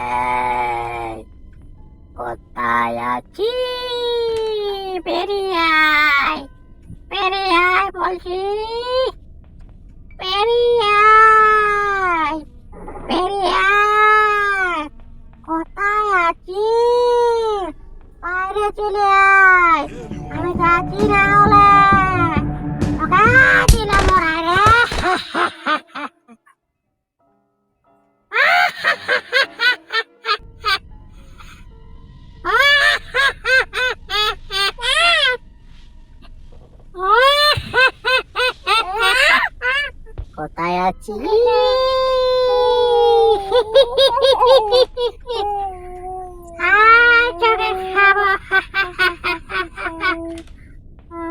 এই, কোথায় আছি? বেরিয়ে আয়, বেরিয়ে আয় বলছি, বেরিয়ে আয়, বেরিয়ে আয়। কোথায় আছি? বাইরে চলে আয়, আমি যাচ্ছি না হলে তোকে দিলাম ওরাই রে। কোথায় আছি? চোখে খাবো।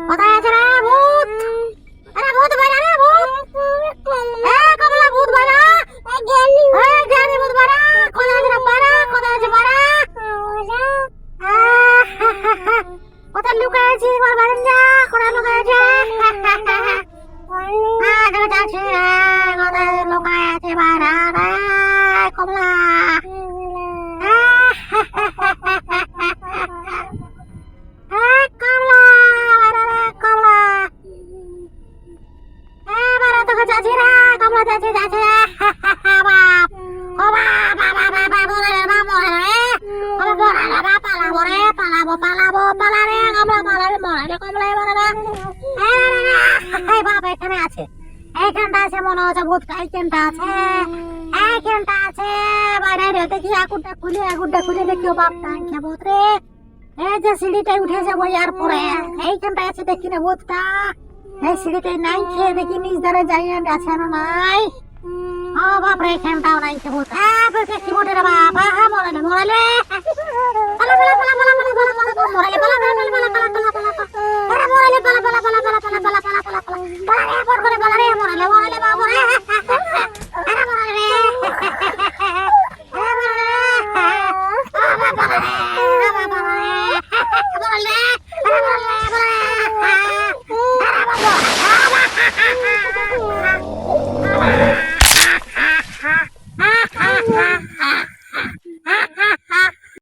কোথায় আছে রে ভূত? আরে ভূত বাইরা রে ভূত। কমলা ভূত বাইরা। জ্ঞানী ভূত বাইরা। কোথায় আছে রে বাইরা? কোথায় আছে বাইরা? কোথায় লুকায় আছিস? এবার বাইরে যা। কোথায় লুকায় আছিস? কোথায় লুকায় আছে বাইরা রে কমলা? এইখানটা আছে মনে হচ্ছে ভূত। এইখানটা আছে, এইখানটা আছে। বাইরে দেখি আগুনটা খুলে দেখিও বাপটা ভূত রে। এই যে সিঁড়িটাই উঠে যাবো ইয়ার পরে এইখানটা আছে দেখি না ভূতটা। এই সিঁড়িটাই নাই খেয়ে দেখি নিজ ধারে যাই আছে না নাই। ও বাপরে এইখানটাও নাই ভূত। কি ভূত রে বাপ? মরালে মরালে পালা পালা পালা পালা পালা পালা পালা মরালে পালা পালা পালা পালা পালা পালা পালা পালা পালা পালা পালা পালা পালা পালা পালা পালা পালা